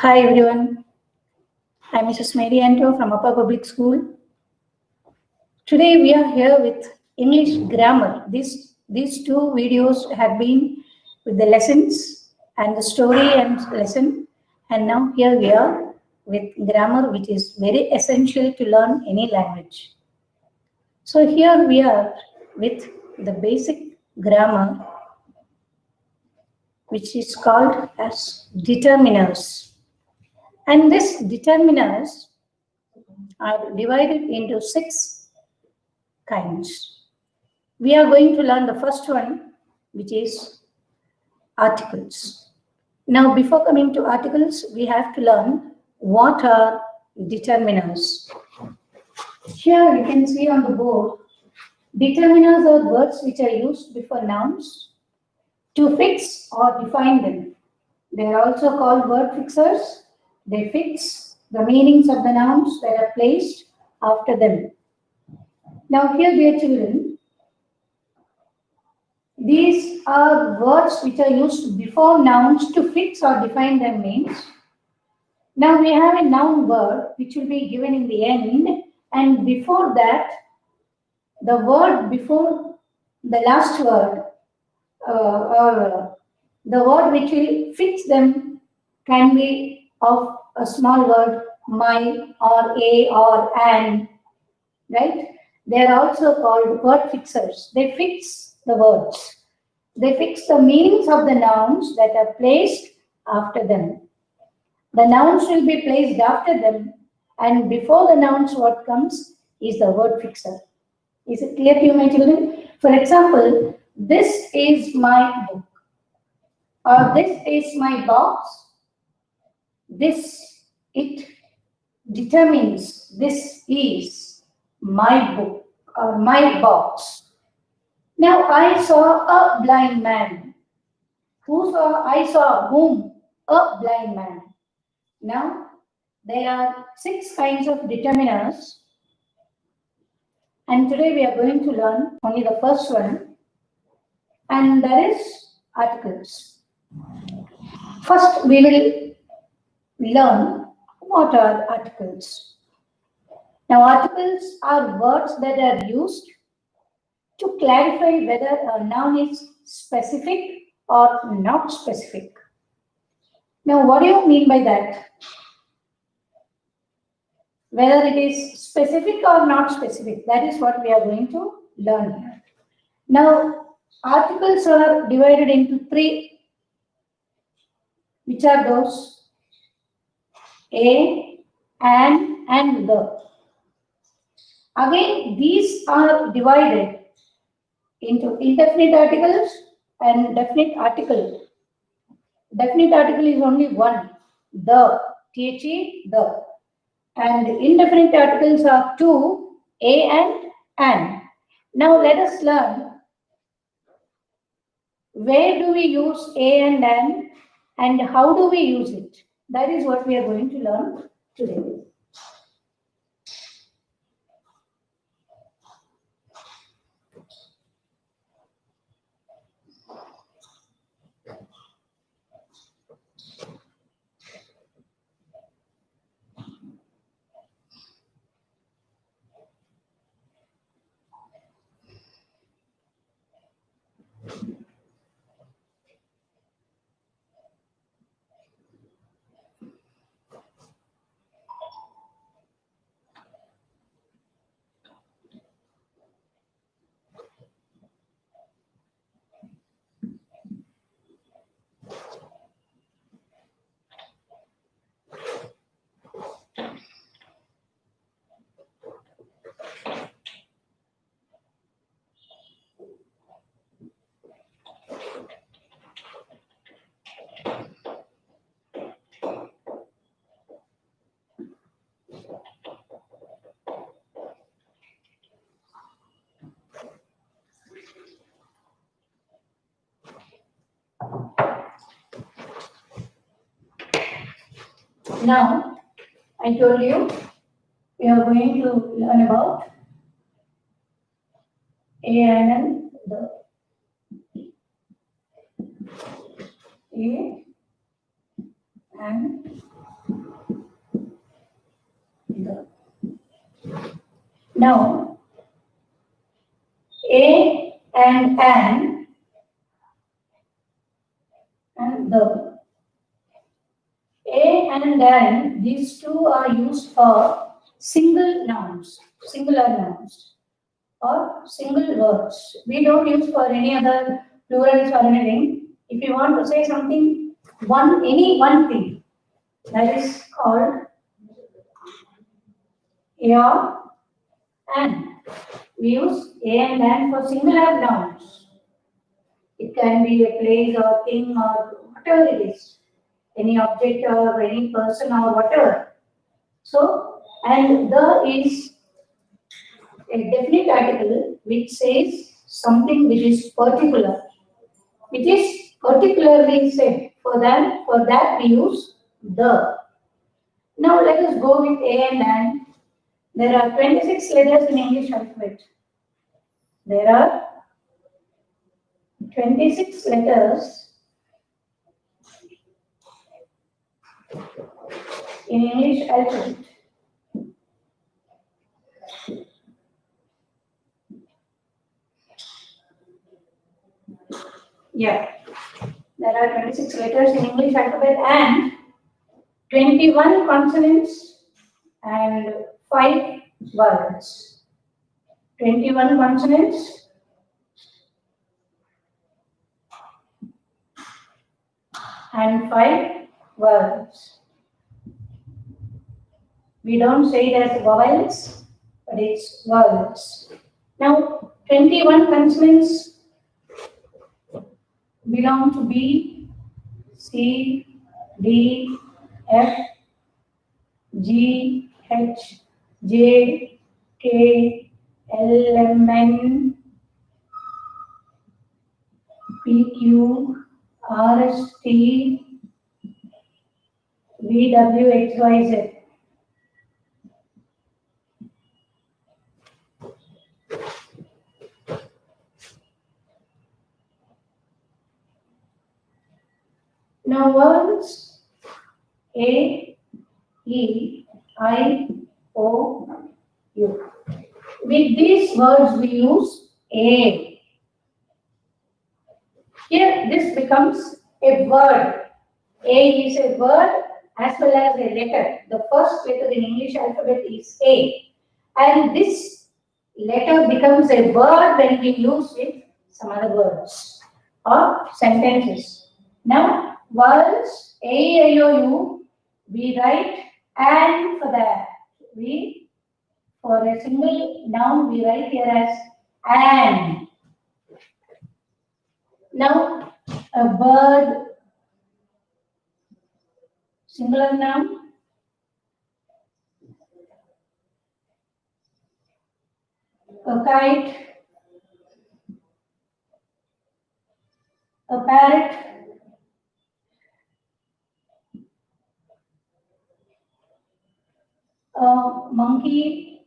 Hi everyone, I'm Mrs. Mary Anto from APPA Public School. Today we are here with English grammar. These two videos have been with the lessons and the story and lesson, and now here we are with grammar, which is very essential to learn any language. So here we are with the basic grammar, which is called as determiners. And these determiners are divided into 6 kinds. We are going to learn the first one, which is articles. Now, before coming to articles, we have to learn what are determiners. Here you can see on the board, determiners are words which are used before nouns to fix or define them. They are also called word fixers. They fix the meanings of the nouns that are placed after them. Now here, dear children, these are words which are used before nouns to fix or define their meanings. Now we have a noun word which will be given in the end, and before that, the word before the last word or the word which will fix them can be of a small word, my or a or an, right? They are also called word fixers. They fix the words. They fix the meanings of the nouns that are placed after them. The nouns will be placed after them, and before the nouns what comes is the word fixer. Is it clear to you, my children? For example, this is my book, or this is my box. This, it determines this is my book or my box. Now I saw a blind man. I saw whom? A blind man. Now there are 6 kinds of determiners, and today we are going to learn only the first one, and that is articles. First we will learn what are articles. Now articles are words that are used to clarify whether a noun is specific or not specific. Now, what do you mean by that? Whether it is specific or not specific, that is what we are going to learn here. Now, articles are divided into 3, which are those: a, an, and the. Again, these are divided into indefinite articles and definite article. Definite article is only one, the, the, the. And indefinite articles are 2, a and an. Now let us learn where do we use a and an, and how do we use it. That is what we are going to learn today. Now, I told you we are going to learn about a and the. A and Now, a and an and the. A and an, these two are used for single nouns, singular nouns, or single words. We don't use for any other plurals or anything. If you want to say something, any one thing, that is called a or an. We use a and an for singular nouns. It can be a place or thing or whatever it is, any object or any person or whatever. So, and the is a definite article which says something which is particular. It is particularly said. For that we use the. Now let us go with a and an. There are 26 letters in English alphabet. There are 26 letters in English alphabet. Yeah, there are 26 letters in English alphabet and 21 consonants and 5 vowels. 21 consonants and 5 vowels. We don't say it as vowels, but it's vowels. Now, 21 consonants belong to B, C, D, F, G, H, J, K, L, M, N, P, Q, R, S, T, V, W, X, Y, Z. Now words A, E, I, O, U. With these words we use A. Here this becomes a word. A is a word as well as a letter. The first letter in English alphabet is A. And this letter becomes a word when we use with some other words or sentences. Now, words A, I, O, U, we write and for that. For a single noun, we write here as an. Now, a bird, singular noun. A kite, a parrot, a monkey,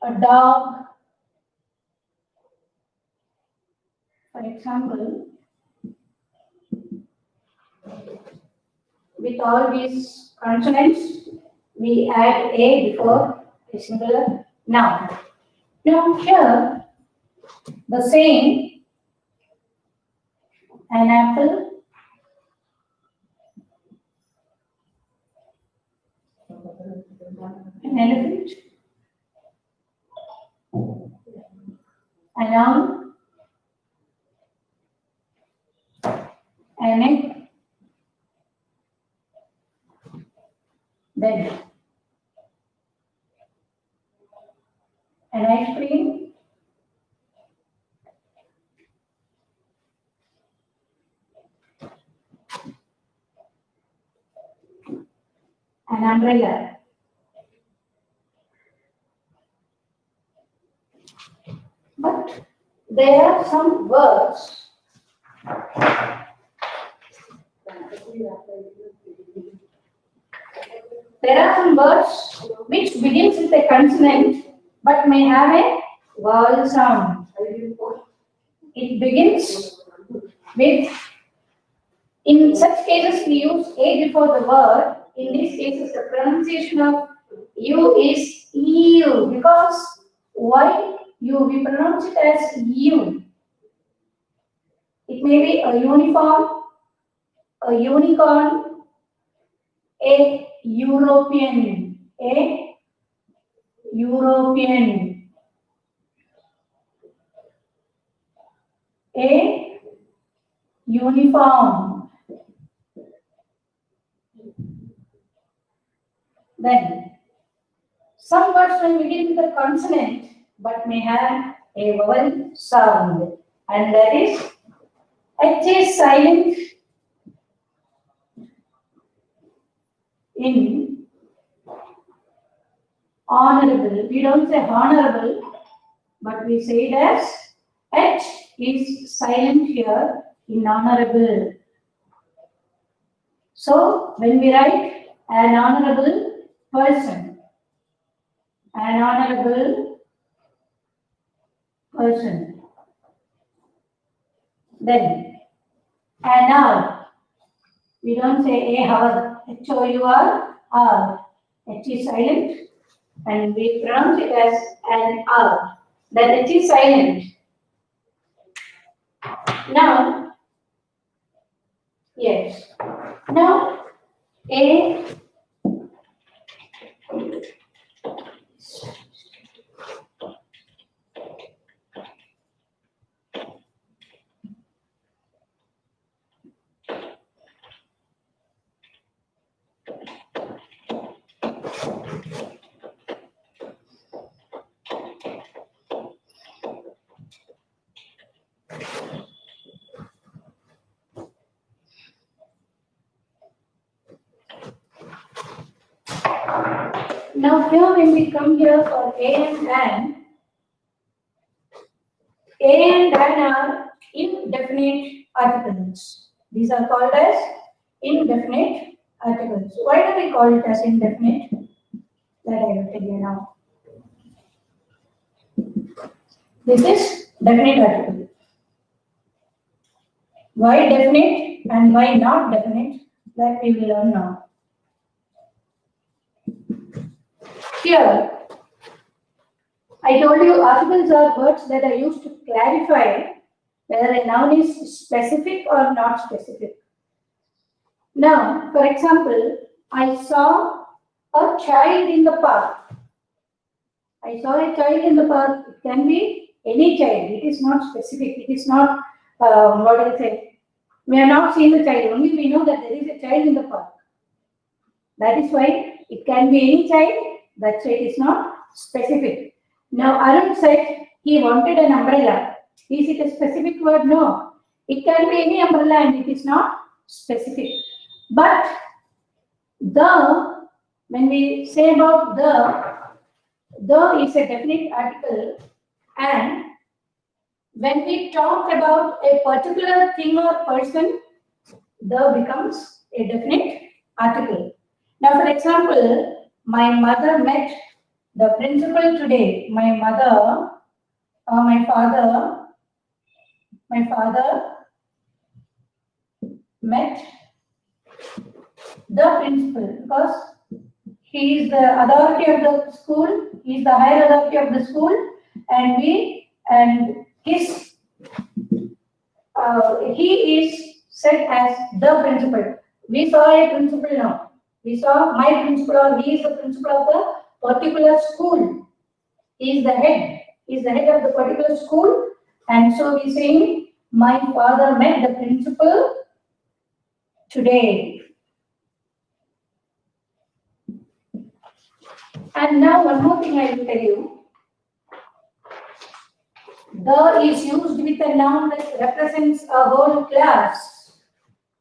a dog. For example, with all these consonants, we add a before a singular noun. Now here, the same, an apple, an elephant, a noun, an egg, then an ice cream, an umbrella. But there are some words which begins with a consonant but may have a vowel sound. It begins with, in such cases we use a before the word In these cases, the pronunciation of U is EU because why U? We pronounce it as U. It may be a uniform, a unicorn, a European, a European, a uniform. Then some words will begin with a consonant but may have a vowel sound, and that is H is silent in honorable. We don't say honorable, but we say it as H is silent here in honorable. So when we write an honorable person, an honorable person, then an hour. We don't say a hour. H-O-U-R, hour. H is silent and we pronounce it as an hour. That H is silent. Now, yes. Now, a now here when we come here for a and an are indefinite articles. These are called as indefinite articles. Why do we call it as indefinite? That I will tell you now. This is definite article. Why definite and why not definite? That we will learn now. Here, I told you articles are words that are used to clarify whether a noun is specific or not specific. Now, for example, I saw a child in the park. I saw a child in the park. It can be any child. It is not specific. It is not, what do you say? We are not seeing the child. Only we know that there is a child in the park. That is why it can be any child. That's why it is not specific. Now, Arun said he wanted an umbrella. Is it a specific word? No. It can be any umbrella and it is not specific. But the, when we say about the is a definite article, and when we talk about a particular thing or person, the becomes a definite article. Now, for example, my mother met the principal today. My mother or my father met the principal because he is the authority of the school, he is the higher authority of the school, and his he is said as the principal. We saw a principal now. We saw my principal, or he is the principal of the particular school. He is the head. He is the head of the particular school, and so we saying my father met the principal today. And now one more thing I will tell you. The is used with a noun that represents a whole class.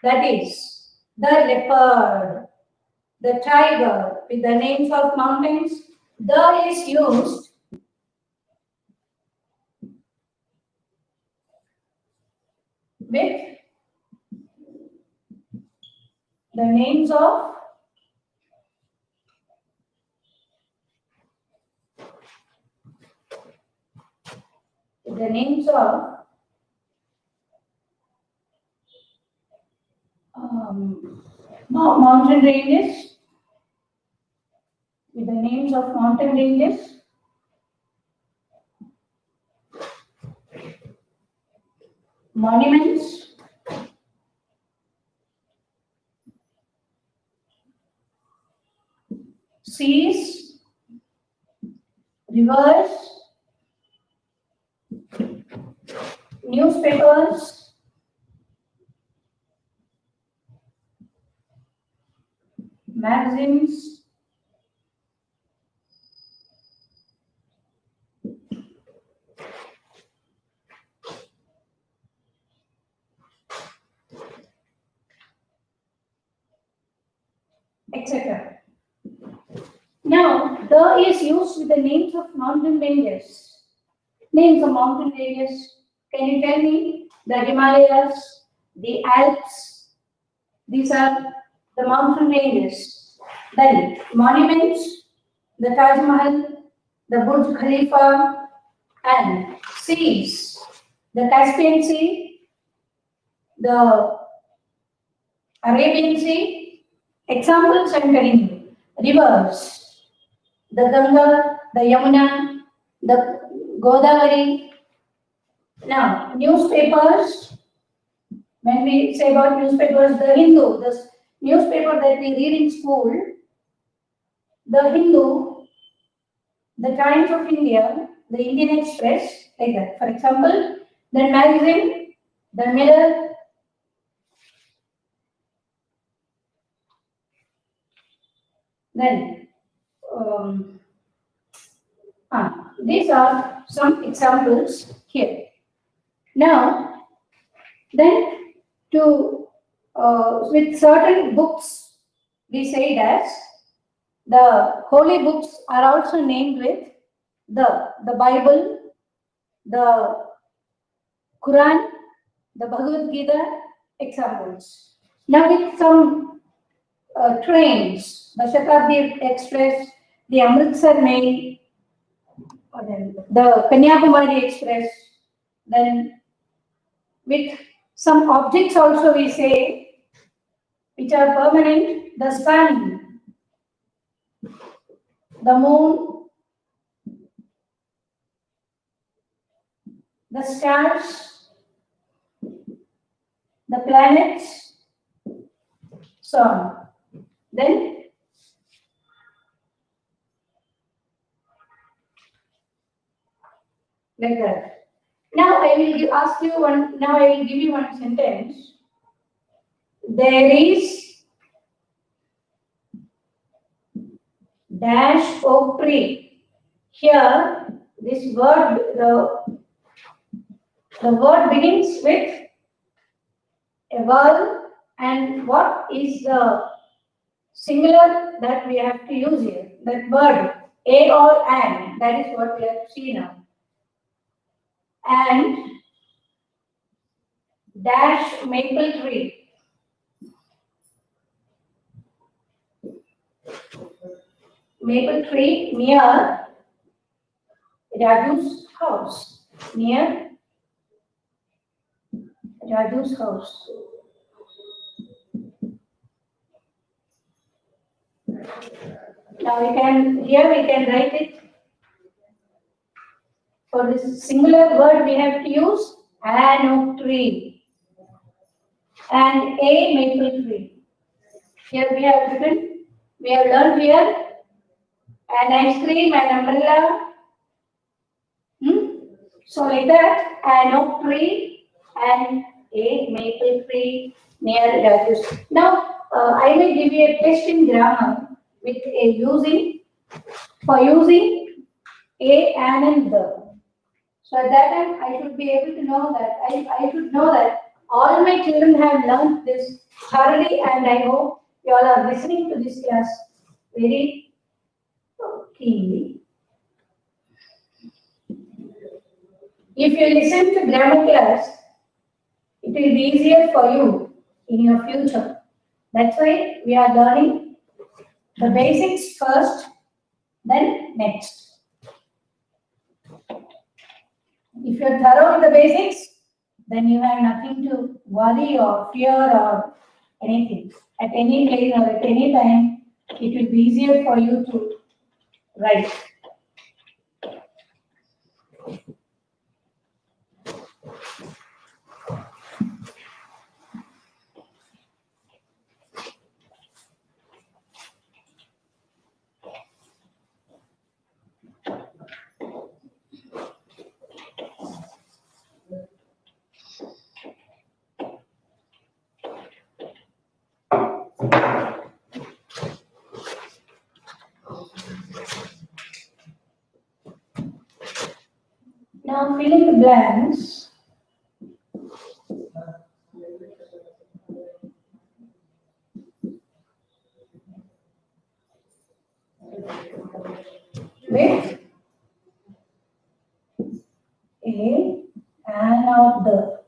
That is the leopard, the tiger, with the names of mountains. The is used with the names of mountain ranges, the names of mountain ranges. Monuments. Seas. Rivers. Newspapers. Magazines. Etc. Now, the is used with the names of mountain ranges. Names of mountain ranges. Can you tell me? The Himalayas, the Alps. These are the mountain ranges. Then monuments, the Taj Mahal, the Burj Khalifa, and seas, the Caspian Sea, the Arabian Sea. Examples I am telling you. Rivers, the Ganga, the Yamuna, the Godavari. Now, newspapers. When we say about newspapers, the Hindu, the newspaper that we read in school, the Hindu, the Times of India, the Indian Express, like that. For example, the magazine, the Mirror, then these are some examples here. Now, then to with certain books, we say that the holy books are also named with the Bible, the Quran, the Bhagavad Gita, examples. Now with some trains, the Shatabdi Express, the Amritsar Mail, then the Kanyakumari Express, then with some objects also we say, which are permanent, the sun, the moon, the stars, the planets, so on. Then like that. Now I will ask you one. Now I will give you one sentence. There is dash oak tree. Here, this word, the word begins with a vowel, and what is the singular that we have to use here? That word, a or an. That is what we have to see now. And dash maple tree. Maple tree near Raju's house. Near Raju's house. Now we can write it. For this singular word we have to use an oak tree and a maple tree. Here we have learned here an ice cream, an umbrella. So like that, an oak tree and a maple tree near Raju's. Now I will give you a test in grammar with using a, an, and the. So at that time, I should be able to know that I should know that all my children have learned this thoroughly, and I hope you all are listening to this class very keenly. If you listen to grammar class, it will be easier for you in your future. That's why we are learning the basics first, then next. If you are thorough with the basics, then you have nothing to worry or fear or anything. At any place or at any time, it will be easier for you to Right. Now fill in the blanks. With a and or the.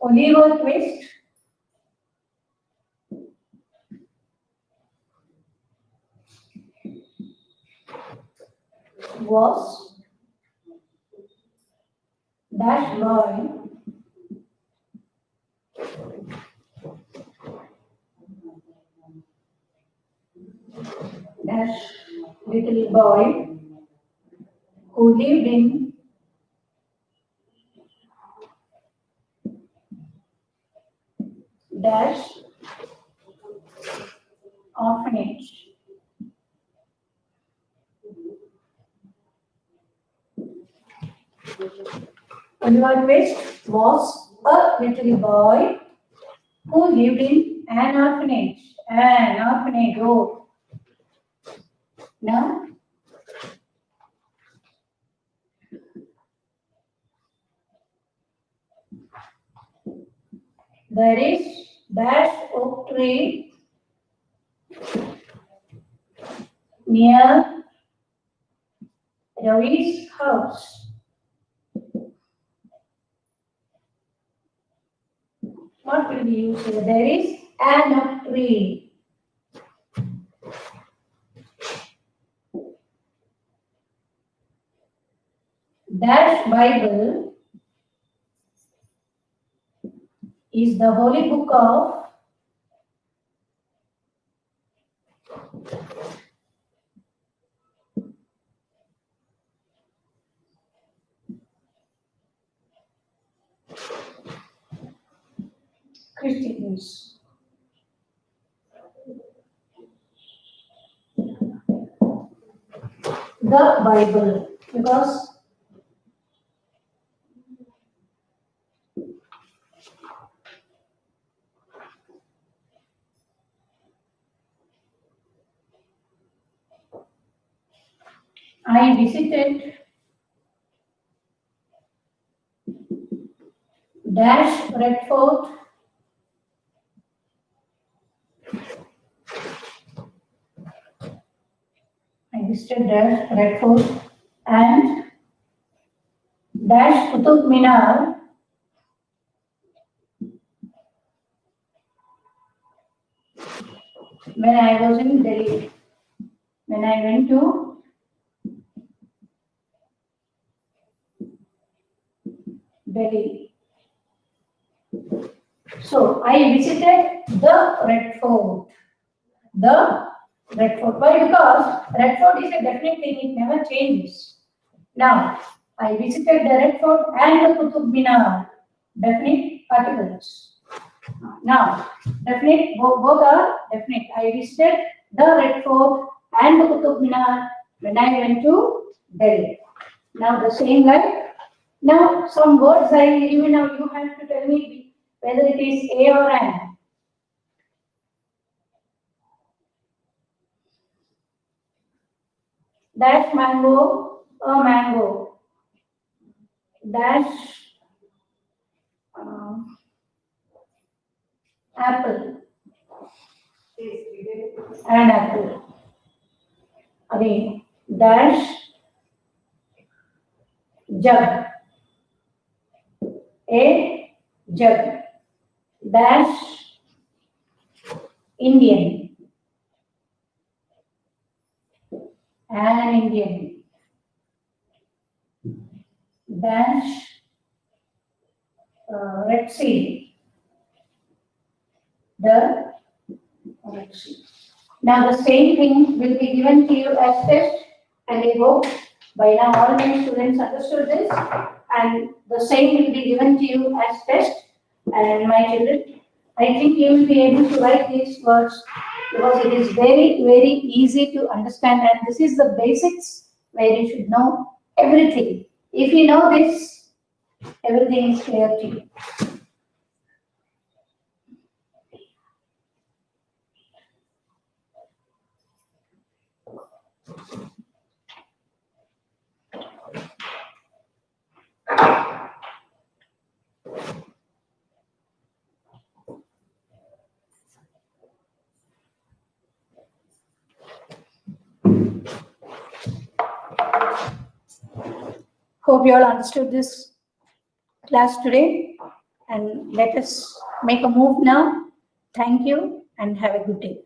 Oliver Twist was that boy that little boy who lived in dash orphanage. Oliver Twist was a little boy who lived in an orphanage. An orphanage. Oh, now there is dash oak tree near Ravi's house. What will we use here? There is an oak tree. Dash Bible is the holy book of Christians. The Bible, because I visited dash Red Fort dash Red Fort and dash Qutub Minar when I was in Delhi. When I went to Delhi. So I visited the Red Fort. The Red Fort. Why? Because Red Fort is a definite thing, it never changes. Now, I visited the Red Fort and the Qutub Minar. Definite particles. Now, definite, both are definite. I visited the Red Fort and the Qutub Minar when I went to Delhi. Now, the same like, now some words even now you have to tell me whether it is A or an. Dash mango, a mango. Dash apple, an apple. again, dash, jug, a jug, dash, Indian, an Indian, dash, Red Sea, the Red Sea. Now the same thing will be given to you as test, and I hope by now all my students understood this, and the same will be given to you as test. And my children, I think you will be able to write these words because it is very, very easy to understand, and this is the basics where you should know everything. If you know this, everything is clear to you. Hope you all understood this class today, and let us make a move now. Thank you and have a good day.